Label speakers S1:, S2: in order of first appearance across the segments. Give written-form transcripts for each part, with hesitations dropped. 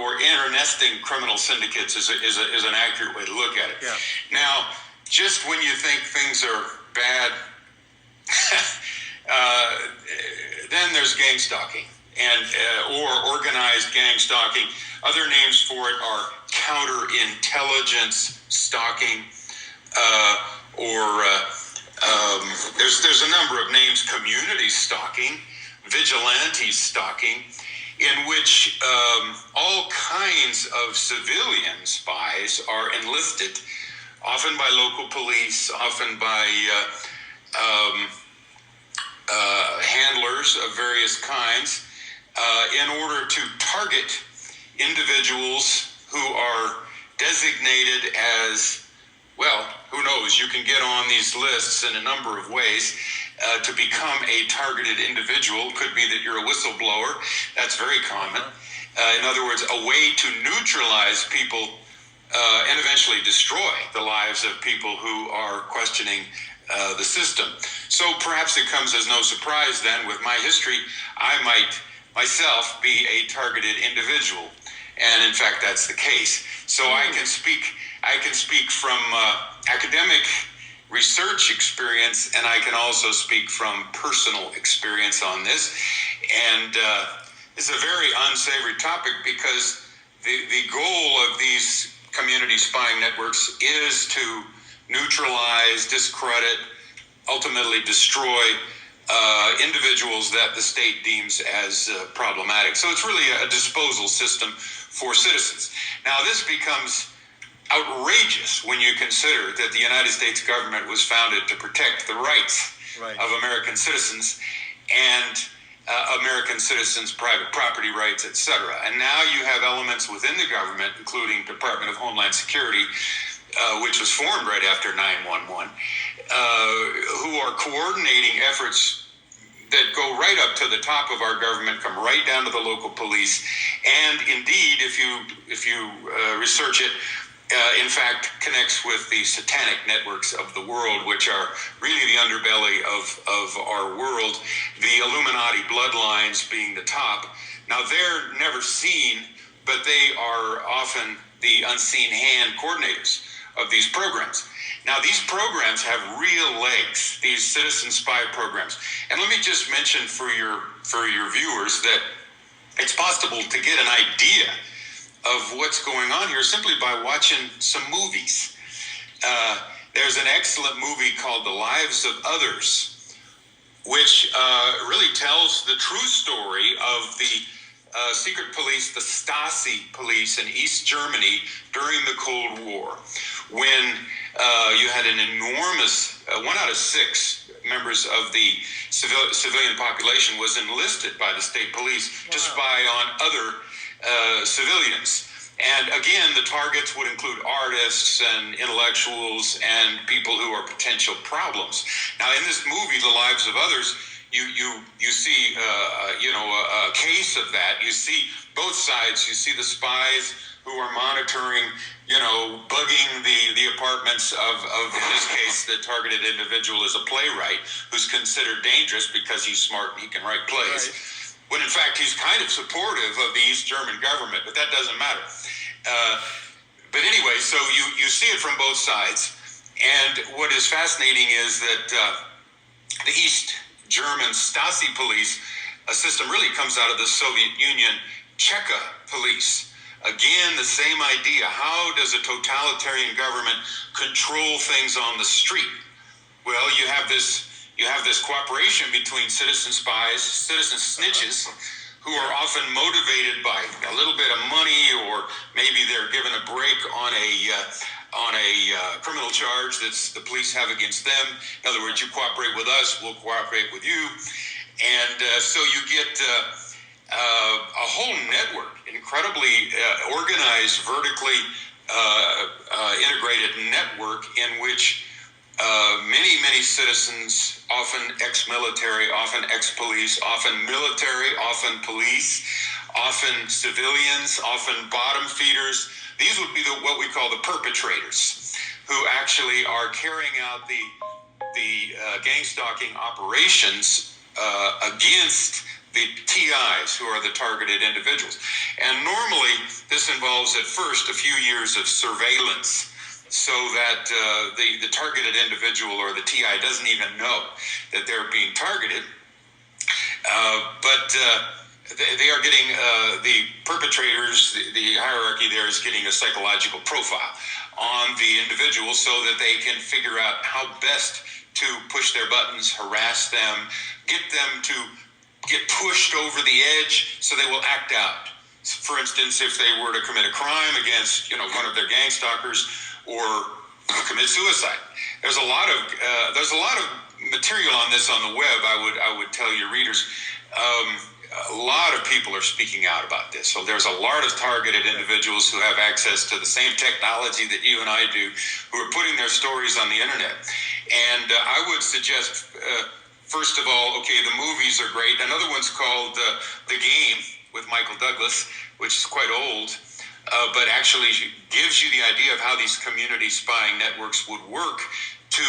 S1: or internesting criminal syndicates is an accurate way to look at it.
S2: Yeah.
S1: Now, just when you think things are bad, then there's gang stalking and or organized gang stalking. Other names for it are counterintelligence stalking, there's a number of names: community stalking, vigilante stalking, in which all kinds of civilian spies are enlisted, often by local police, often by handlers of various kinds, in order to target individuals who are designated as, well, who knows, you can get on these lists in a number of ways to become a targeted individual. Could be that you're a whistleblower. That's very common. In other words, a way to neutralize people and eventually destroy the lives of people who are questioning the system. So perhaps it comes as no surprise then, with my history, I might myself be a targeted individual. And in fact, that's the case. So I can speak from academic research experience, and I can also speak from personal experience on this. And it's a very unsavory topic, because the goal of these community spying networks is to neutralize, discredit, ultimately destroy individuals that the state deems as problematic. So it's really a disposal system for citizens. Now, this becomes outrageous when you consider that the United States government was founded to protect the rights of American citizens and American citizens' private property rights, etc. And now you have elements within the government, including Department of Homeland Security, which was formed right after 9/11, who are coordinating efforts that go right up to the top of our government, come right down to the local police, and indeed, if you research it, in fact, connects with the satanic networks of the world, which are really the underbelly of our world, the Illuminati bloodlines being the top. Now, they're never seen, but they are often the unseen hand coordinators of these programs. Now, these programs have real legs, these citizen spy programs. And let me just mention for your viewers that it's possible to get an idea of what's going on here simply by watching some movies. There's an excellent movie called The Lives of Others, which really tells the true story of the secret police, the Stasi police in East Germany during the Cold War, when you had an enormous, 1 out of 6 members of the civilian population was enlisted by the state police to spy on other civilians. And again, the targets would include artists and intellectuals and people who are potential problems. Now, in this movie, The Lives of Others, you see a case of that. You see both sides. You see the spies who are monitoring, bugging the apartments of, in this case, the targeted individual is a playwright who's considered dangerous because he's smart and he can write plays. Right. When in fact he's kind of supportive of the East German government, but that doesn't matter. But anyway, so you see it from both sides. And what is fascinating is that the East German Stasi police, a system really comes out of the Soviet Union Cheka police. Again, the same idea. How does a totalitarian government control things on the street? Well, you have this cooperation between citizen spies, citizen snitches, who are often motivated by a little bit of money, or maybe they're given a break on a criminal charge that the police have against them. In other words, you cooperate with us, we'll cooperate with you. And so you get a whole network, incredibly organized, vertically integrated network in which many citizens, often ex-military, often ex-police, often military, often police, often civilians, often bottom feeders. These would be what we call the perpetrators, who actually are carrying out the gang stalking operations against the TIs, who are the targeted individuals. And normally, This involves at first a few years of surveillance so that the targeted individual or the TI doesn't even know that they're being targeted. But they are getting, the perpetrators, the hierarchy there is getting a psychological profile on the individual so that they can figure out how best to push their buttons, harass them, get them to get pushed over the edge so they will act out. For instance, if they were to commit a crime against, one of their gang stalkers or commit suicide. There's a lot of material on this on the web. I would tell your readers. A lot of people are speaking out about this. So there's a lot of targeted individuals who have access to the same technology that you and I do, who are putting their stories on the internet. And I would suggest, first of all, okay, the movies are great. Another one's called The Game with Michael Douglas, which is quite old, but actually gives you the idea of how these community spying networks would work to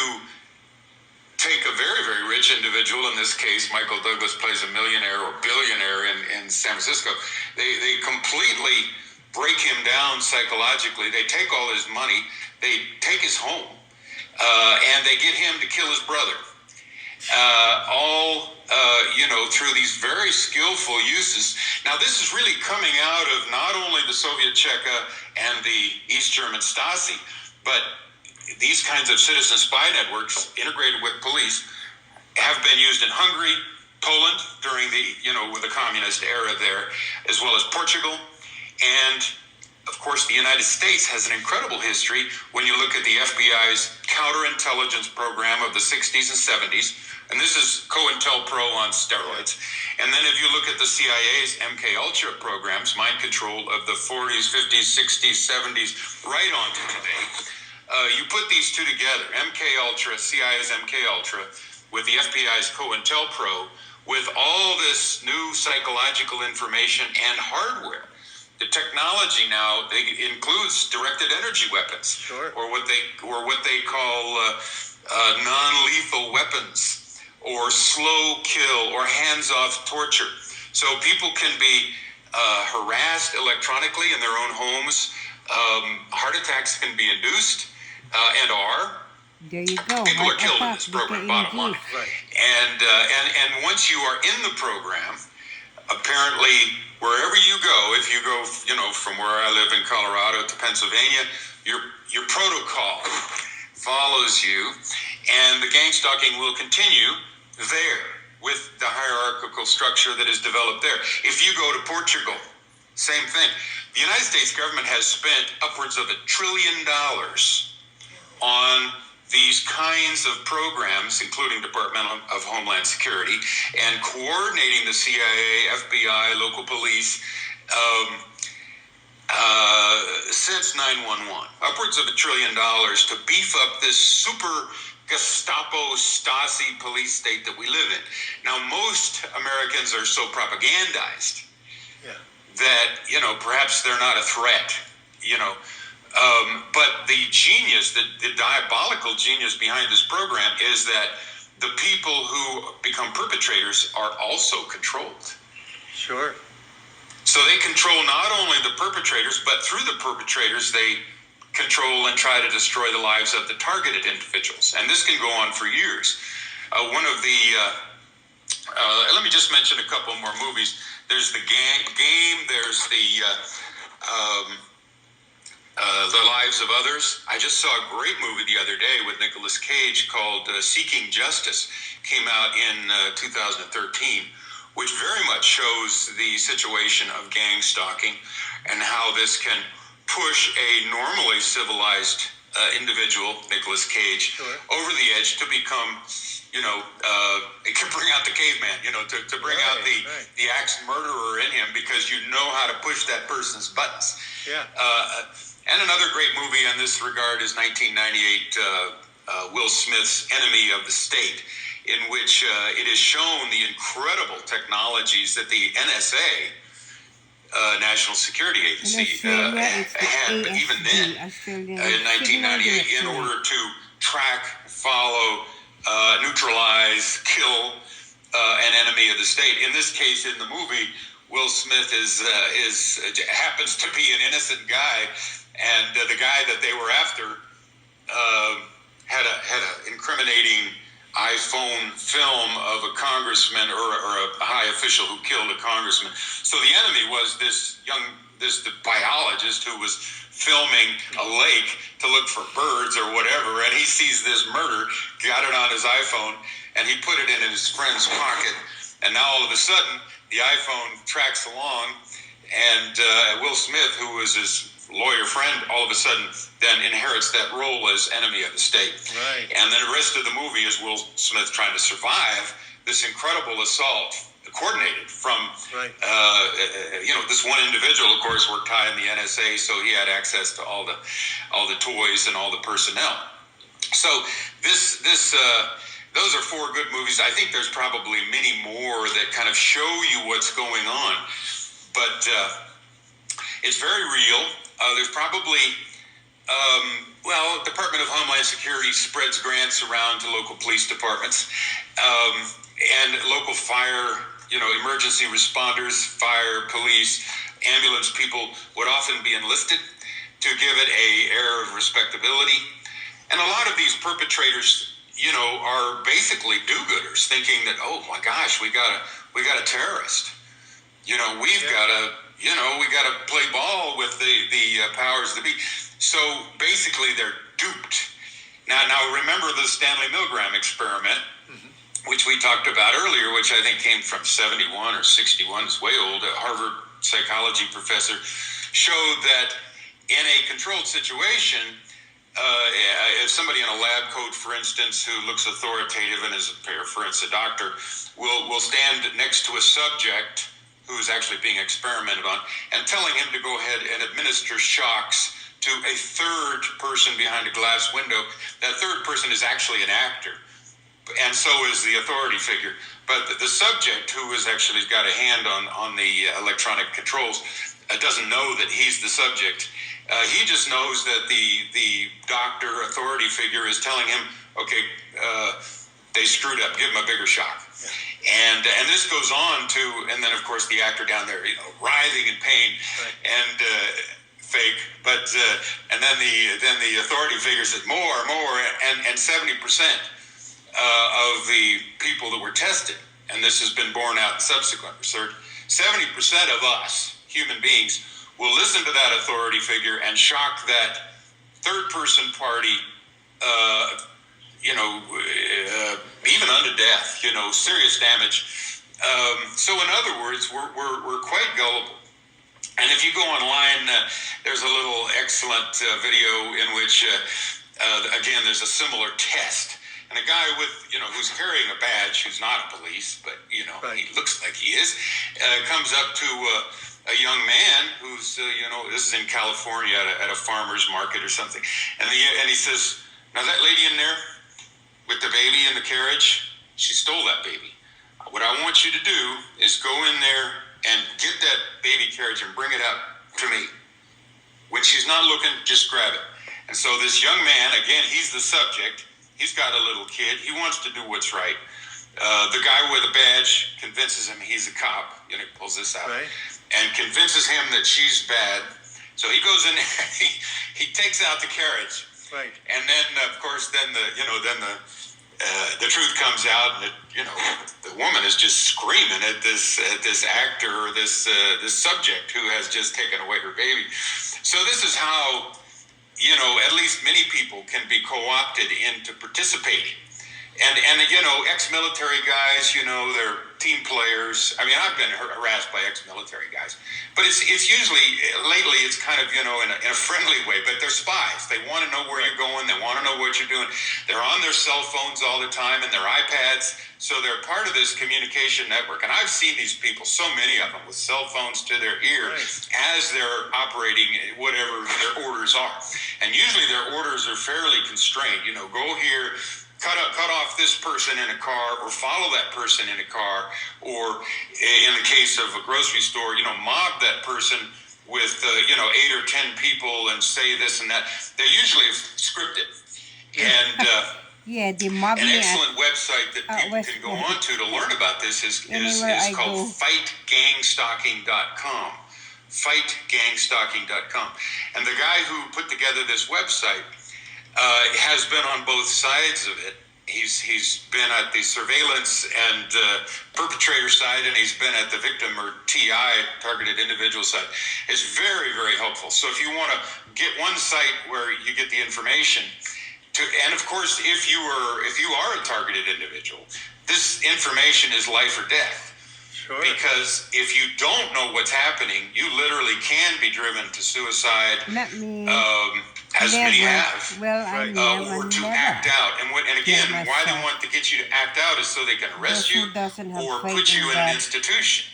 S1: take a very, very rich individual. In this case, Michael Douglas plays a millionaire or billionaire in San Francisco. They completely break him down psychologically. They take all his money. They take his home. And they get him to kill his brother. Through these very skillful uses. Now, this is really coming out of not only the Soviet Cheka and the East German Stasi, but these kinds of citizen spy networks integrated with police have been used in Hungary, Poland during with the communist era there, as well as Portugal. And of course, the United States has an incredible history when you look at the FBI's counterintelligence program of the 60s and 70s. And this is COINTELPRO on steroids. And then if you look at the CIA's MK-Ultra programs, mind control of the 40s, 50s, 60s, 70s, right on to today. You put these two together, MK-Ultra, CIA's MK-Ultra, with the FBI's COINTELPRO, with all this new psychological information and hardware. The technology now includes directed energy weapons,
S2: sure,
S1: or what they call non-lethal weapons, or slow kill, or hands-off torture. So people can be harassed electronically in their own homes. Heart attacks can be induced, and are.
S3: There you go.
S1: People are killed in this program, bottom line.
S2: Right.
S1: And once you are in the program, apparently wherever you go, if you go, from where I live in Colorado to Pennsylvania, your protocol follows you, and the gang stalking will continue there with the hierarchical structure that is developed there. If you go to Portugal, same thing. The United States government has spent upwards of $1 trillion on these kinds of programs, including Department of Homeland Security, and coordinating the CIA, FBI, local police, since 9/11. Upwards of $1 trillion to beef up this super Gestapo, Stasi police state that we live in. Now, most Americans are so propagandized that, perhaps they're not a threat, but the genius, the diabolical genius behind this program is that the people who become perpetrators are also controlled.
S2: Sure.
S1: So they control not only the perpetrators, but through the perpetrators, they control and try to destroy the lives of the targeted individuals. And this can go on for years. One of the, let me just mention a couple more movies. There's The Game, there's The Lives of Others. I just saw a great movie the other day with Nicolas Cage called Seeking Justice. Came out in 2013, which very much shows the situation of gang stalking and how this can push a normally civilized individual, Nicolas Cage,
S2: sure,
S1: over the edge to become, it can bring out the caveman, to bring out the axe murderer in him, because you know how to push that person's buttons.
S2: Yeah.
S1: And another great movie in this regard is 1998, Will Smith's Enemy of the State, in which it is shown the incredible technologies that the NSA, National Security Agency, had, but even then, in 1998, in order to track, follow, neutralize, kill an enemy of the state. In this case, in the movie, Will Smith happens to be an innocent guy, and the guy that they were after had a incriminating iPhone film of a congressman or a high official who killed a congressman. So the enemy was this the biologist who was filming a lake to look for birds or whatever, and he sees this murder, got it on his iPhone, and he put it in his friend's pocket. And now all of a sudden, the iPhone tracks along, and Will Smith, who was his lawyer friend, all of a sudden then inherits that role as enemy of the state.
S2: Right.
S1: And then the rest of the movie is Will Smith trying to survive this incredible assault, coordinated from, this one individual, of course, worked high in the NSA, so he had access to all the toys and all the personnel. So those are 4 good movies. I think there's probably many more that kind of show you what's going on, but it's very real. There's probably, Department of Homeland Security spreads grants around to local police departments, and local fire, emergency responders, fire, police, ambulance people would often be enlisted to give it a air of respectability. And a lot of these perpetrators, are basically do-gooders, thinking that, oh my gosh, we got a terrorist. We got to play ball with the powers that be. So basically, they're duped. Now remember the Stanley Milgram experiment, which we talked about earlier, which I think came from 71 or 61. It's way old. A Harvard psychology professor showed that in a controlled situation, if somebody in a lab coat, for instance, who looks authoritative and is, for instance, a doctor, will stand next to a subject who is actually being experimented on and telling him to go ahead and administer shocks to a third person behind a glass window. That third person is actually an actor, and so is the authority figure. But the subject, who has actually got a hand on the electronic controls, doesn't know that he's the subject. He just knows that the doctor, authority figure, is telling him, okay, they screwed up, give him a bigger shock. And this goes on to, and then of course the actor down there, writhing in pain, and fake, but and then the authority figure says more, and 70% of the people that were tested, and this has been borne out in subsequent research, 70% of us human beings will listen to that authority figure and shock that third person party, even unto death, serious damage. So in other words, we're quite gullible. And if you go online, there's a little excellent video in which, again, there's a similar test. And a guy with, who's carrying a badge, who's not a police, but, he looks like he is, comes up to a young man who's, this is in California at a farmer's market or something. And he says, now that lady in there with the baby in the carriage, she stole that baby. What I want you to do is go in there and get that baby carriage and bring it up to me. When she's not looking, just grab it. And so this young man, again, he's the subject. He's got a little kid. He wants to do what's right. The guy with a badge convinces him he's a cop. He pulls this out.
S2: Right.
S1: And convinces him that she's bad. So he goes in there, he takes out the carriage.
S2: Right.
S1: And then, of course, the truth comes out, and the woman is just screaming at this actor or this subject who has just taken away her baby. So this is how at least many people can be co-opted into participating. And ex-military guys, they're team players. I mean, I've been harassed by ex-military guys, but it's usually, lately, it's kind of, in a friendly way, but they're spies. They want to know where you're going. They want to know what you're doing. They're on their cell phones all the time and their iPads. So they're part of this communication network. And I've seen these people, so many of them, with cell phones to their ear as they're operating whatever their orders are. And usually their orders are fairly constrained. Go here, cut off this person in a car, or follow that person in a car, or in the case of a grocery store, mob that person with 8 or 10 people and say this and that. They're usually scripted, and
S2: Yeah, they mob
S1: An
S2: me at
S1: excellent website that people
S2: West
S1: can go
S2: Point.
S1: on to learn about this is
S2: Anywhere I
S1: called
S2: go.
S1: fightgangstalking.com. Fightgangstalking.com. And the guy who put together this website has been on both sides of it. He's been at the surveillance and perpetrator side, and he's been at the victim or TI, targeted individual side. It's very, very helpful. So if you want to get one site where you get the information, and of course, if you are a targeted individual, this information is life or death.
S3: Sure.
S1: Because if you don't know what's happening, you literally can be driven to suicide.
S2: Not me.
S1: As many have.
S2: Well, I
S3: Right.
S2: never,
S1: Or to
S2: never.
S1: act out. And again,
S2: Get
S1: why they
S2: myself.
S1: want to get you to act out is so they can arrest
S2: Those who
S1: you
S2: doesn't have
S1: or
S2: faith
S1: put you
S2: in
S1: in an
S2: God.
S1: institution.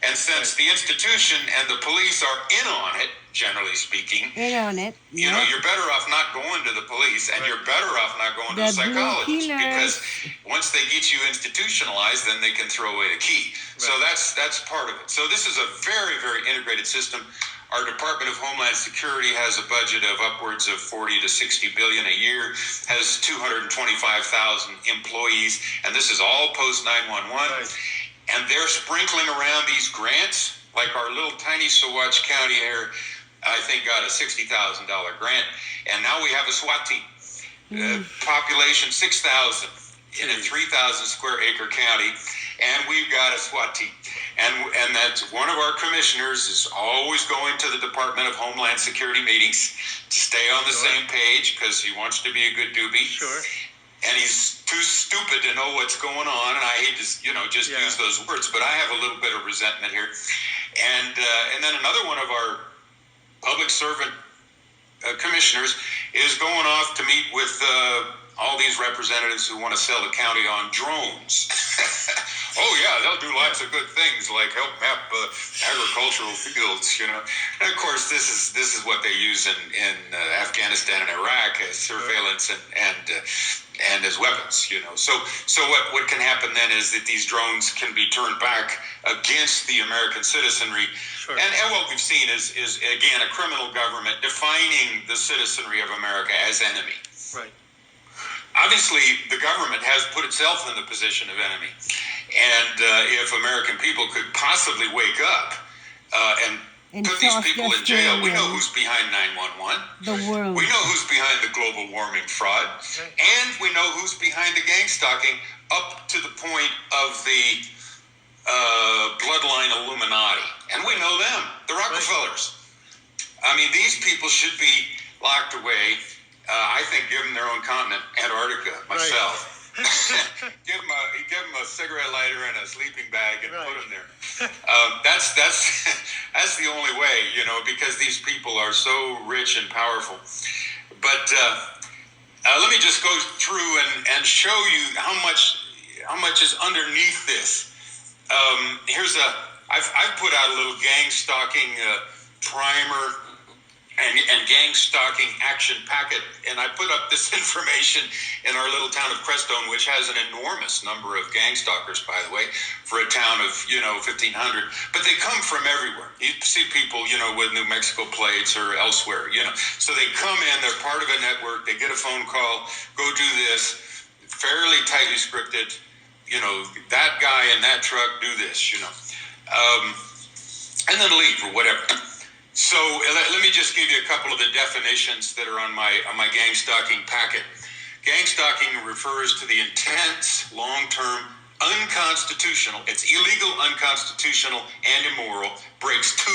S1: And since the institution and the police are in on it, generally speaking,
S2: In on it.
S1: you know, you're better off not going to the police, and you're better off not going to a
S2: The blue
S1: psychologist,
S2: killers.
S1: because once they get you institutionalized, then they can throw away the key. So that's part of it. So this is a very, very integrated system. Our Department of Homeland Security has a budget of upwards of 40 to 60 billion a year, has 225,000 employees, and this is all post 911.
S3: Right.
S1: And they're sprinkling around these grants, like our little tiny Saguache County here, I think got a $60,000 grant, and now we have a SWAT team. Population 6,000 in a 3,000 square acre county, and we've got a SWAT team. And that's one of our commissioners is always going to the Department of Homeland Security meetings to stay on the same page, because he wants to be a good doobie.
S3: Sure.
S1: And he's too stupid to know what's going on, and I hate to, just use those words, but I have a little bit of resentment here. And then another one of our public servant commissioners is going off to meet with all these representatives who want to sell the county on drones. Oh yeah, they'll do lots of good things like help map agricultural fields, And of course, this is what they use in Afghanistan and Iraq as surveillance and as weapons, So what can happen then is that these drones can be turned back against the American citizenry.
S3: Sure.
S1: And what we've seen is again a criminal government defining the citizenry of America as enemy.
S3: Right.
S1: Obviously, the government has put itself in the position of enemy. And if American people could possibly wake up and put these people in jail, we know who's behind 911.
S2: The world.
S1: We know who's behind the global warming fraud. And we know who's behind the gang stalking up to the point of the bloodline Illuminati. And we know them, the Rockefellers. I mean, these people should be locked away. I think give them their own continent, Antarctica, myself. Give them a cigarette lighter and a sleeping bag and put them there. That's the only way, because these people are so rich and powerful. But let me just go through and show you how much is underneath this. I've put out a little gang stalking primer and gang stalking action packet, and I put up this information in our little town of Crestone, which has an enormous number of gang stalkers, by the way, for a town of 1,500. But they come from everywhere. You see people with New Mexico plates or elsewhere. So they come in, they're part of a network. They get a phone call, go do this, fairly tightly scripted. That guy in that truck, do this. And then leave or whatever. So let me just give you a couple of the definitions that are on my gang stalking packet. Gang stalking refers to the intense, long-term, unconstitutional, it's illegal, unconstitutional, and immoral, breaks 2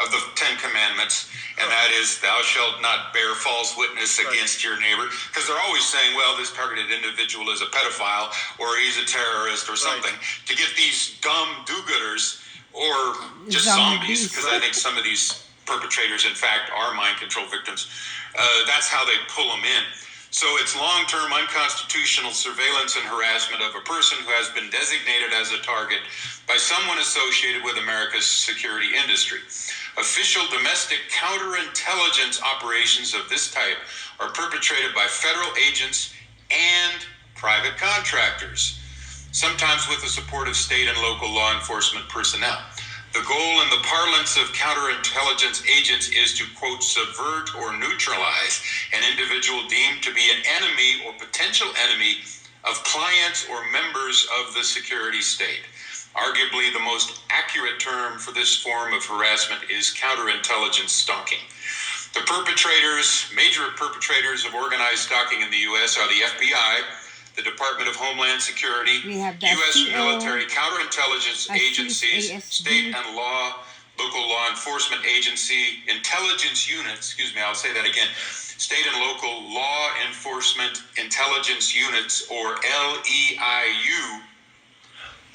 S1: of the 10 commandments, and that is thou shalt not bear false witness against your neighbor, because they're always saying, well, this targeted individual is a pedophile, or he's a terrorist, or something, to get these dumb do-gooders, or just zombies, because I think some of these perpetrators, in fact, are mind control victims. That's how they pull them in. So it's long-term unconstitutional surveillance and harassment of a person who has been designated as a target by someone associated with America's security industry. Official domestic counterintelligence operations of this type are perpetrated by federal agents and private contractors, sometimes with the support of state and local law enforcement personnel. The goal in the parlance of counterintelligence agents is to, quote, subvert or neutralize an individual deemed to be an enemy or potential enemy of clients or members of the security state. Arguably, the most accurate term for this form of harassment is counterintelligence stalking. The major perpetrators of organized stalking in the U.S. are the FBI, the Department of Homeland Security, U.S. military counterintelligence agencies, state and local law enforcement agency, intelligence units, I'll say that again, state and local law enforcement intelligence units, or LEIU,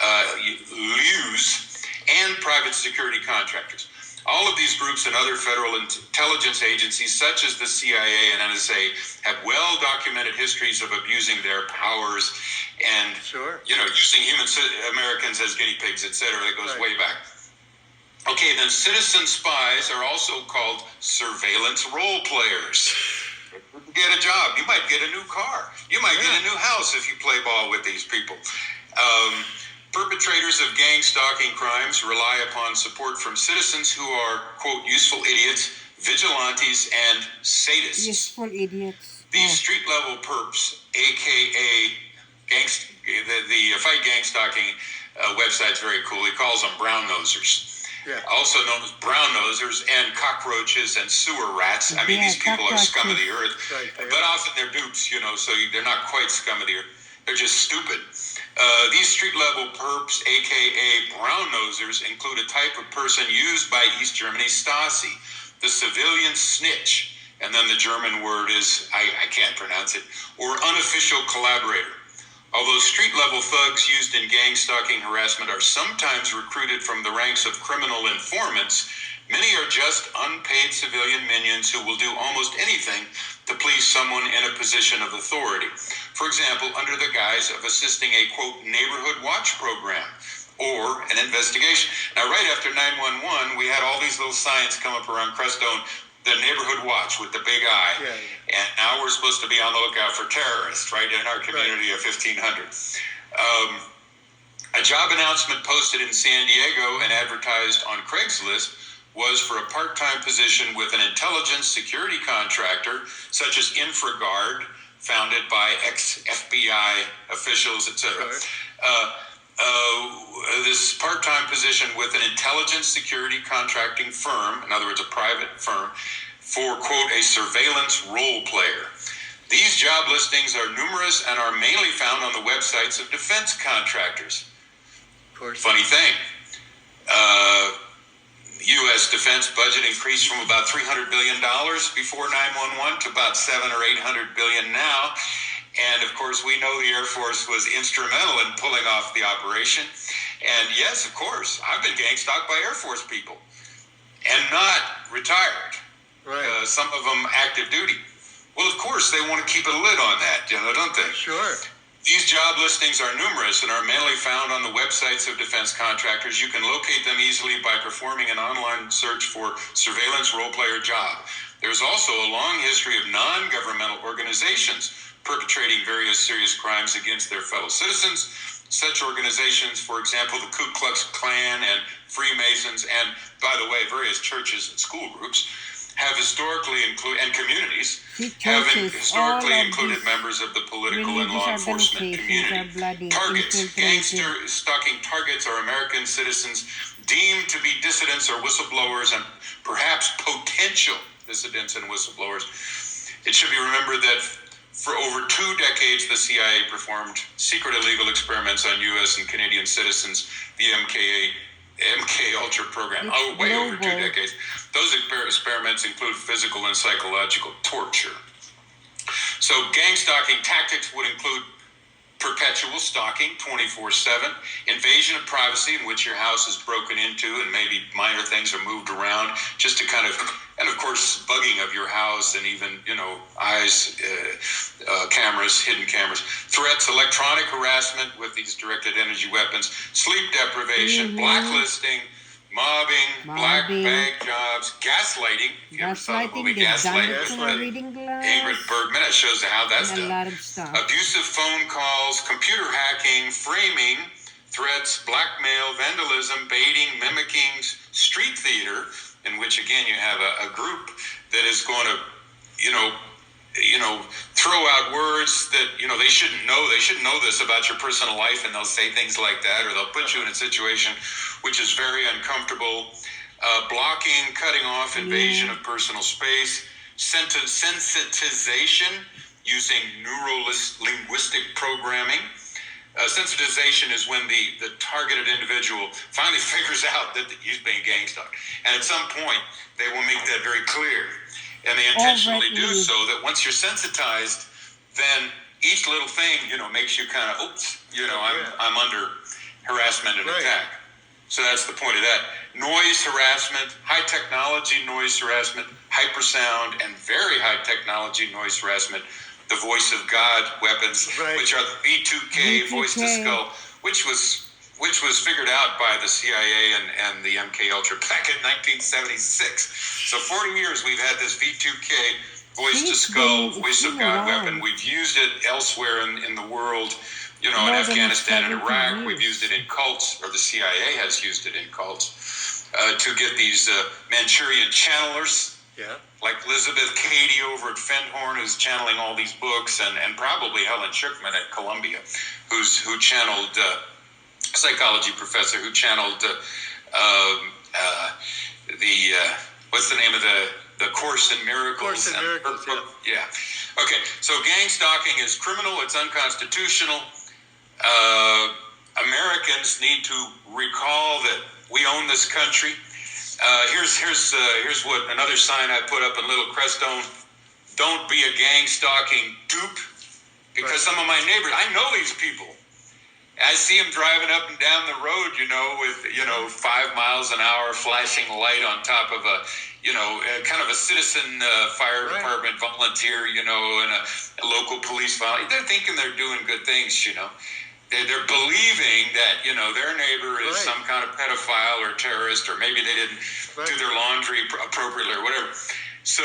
S1: LEUs, and private security contractors. All of these groups and other federal intelligence agencies, such as the CIA and NSA, have well-documented histories of abusing their powers and, using Americans as guinea pigs, etc. That goes way back. Okay, then citizen spies are also called surveillance role players. Get a job. You might get a new car. You might get a new house if you play ball with these people. Perpetrators of gang stalking crimes rely upon support from citizens who are, quote, useful idiots, vigilantes, and sadists.
S2: Useful idiots.
S1: These street-level perps, a.k.a. the Fight Gang Stalking website's very cool. He calls them brown-nosers.
S3: Yeah.
S1: Also known as brown-nosers and cockroaches and sewer rats. I mean, these people are scum of the earth.
S3: Right,
S1: but often they're dupes, so they're not quite scum of the earth. They're just stupid. These street-level perps, a.k.a. brown-nosers, include a type of person used by East Germany's Stasi, the civilian snitch, and then the German word is, I can't pronounce it, or unofficial collaborator. Although street-level thugs used in gang stalking harassment are sometimes recruited from the ranks of criminal informants, many are just unpaid civilian minions who will do almost anything to please someone in a position of authority. For example, under the guise of assisting a, quote, neighborhood watch program or an investigation. Now, right after 911, we had all these little signs come up around Crestone, the neighborhood watch with the big eye.
S3: Yeah.
S1: And now we're supposed to be on the lookout for terrorists, right, in our community of 1,500. A job announcement posted in San Diego and advertised on Craigslist was for a part-time position with an intelligence security contractor, such as InfraGard, founded by ex-FBI officials, etc. This part-time position with an intelligence security contracting firm, in other words, a private firm, for, quote, a surveillance role player. These job listings are numerous and are mainly found on the websites of defense contractors.
S3: Of course.
S1: Funny thing, U.S. defense budget increased from about $300 billion before 911 to about $700 or $800 billion now. And of course, we know the Air Force was instrumental in pulling off the operation. And yes, of course, I've been gang stalked by Air Force people and not retired.
S3: Right.
S1: Some of them active duty. Well, of course, they want to keep a lid on that, don't they?
S3: Sure.
S1: These job listings are numerous and are mainly found on the websites of defense contractors. You can locate them easily by performing an online search for surveillance role player job. There's also a long history of non-governmental organizations perpetrating various serious crimes against their fellow citizens. Such organizations, for example, the Ku Klux Klan and Freemasons, and, by the way, various churches and school groups, have historically included, and communities, have historically included members of the political and law enforcement community. Targets, gangster stalking targets are American citizens deemed to be dissidents or whistleblowers and perhaps potential dissidents and whistleblowers. It should be remembered that for over 2 decades, the CIA performed secret illegal experiments on U.S. and Canadian citizens, the MK Ultra program, way over 2 decades. Those experiments include physical and psychological torture. So gang stalking tactics would include perpetual stalking, 24/7, invasion of privacy, in which your house is broken into and maybe minor things are moved around, just to kind of, and of course, bugging of your house and even, eyes, cameras, hidden cameras. Threats, electronic harassment with these directed energy weapons, sleep deprivation, blacklisting, mobbing, black bag jobs, gaslighting. You ever saw the movie Gaslighting with Ingrid Bergman? It shows you how that's done.
S2: A lot of stuff.
S1: Abusive phone calls, computer hacking, framing, threats, blackmail, vandalism, baiting, mimicking, street theater, in which again you have a group that is going to, throw out words that, they shouldn't know. They shouldn't know this about your personal life, and they'll say things like that, or they'll put you in a situation which is very uncomfortable. Blocking, cutting off, invasion of personal space, sensitization, using neuro-linguistic programming. Sensitization is when the targeted individual finally figures out that he's being gang stalked. And at some point, they will make that very clear. And they intentionally do so that once you're sensitized, then each little thing, makes you kind of, I'm under harassment and attack. So that's the point of that. Noise harassment, high technology noise harassment, hypersound, and very high technology noise harassment. The voice of God weapons, which are the V2K, voice to skull, which was figured out by the CIA and the MK Ultra back in 1976. So 40 years we've had this V2K, voice to skull, voice of God weapon. We've used it elsewhere in the world. In Afghanistan and Iraq, we've used it in cults, or the CIA has used it in cults, to get these Manchurian channelers. Yeah. Like Elizabeth Cady over at Fendhorn, who's channeling all these books, and probably Helen Schuckman at Columbia, who channeled psychology professor who channeled what's the name of the Course in Miracles?
S2: Course in Miracles,
S1: yeah. Okay, so gang stalking is criminal. It's unconstitutional. Americans need to recall that we own this country. Here's what another sign I put up in Little Crestone. Don't be a gang stalking dupe, because some of my neighbors, I know these people. I see them driving up and down the road, with 5 miles an hour flashing light on top of a kind of a citizen fire department volunteer, and a local police volunteer. They're thinking they're doing good things, They're believing that, their neighbor is some kind of pedophile or terrorist, or maybe they didn't do their laundry appropriately or whatever. So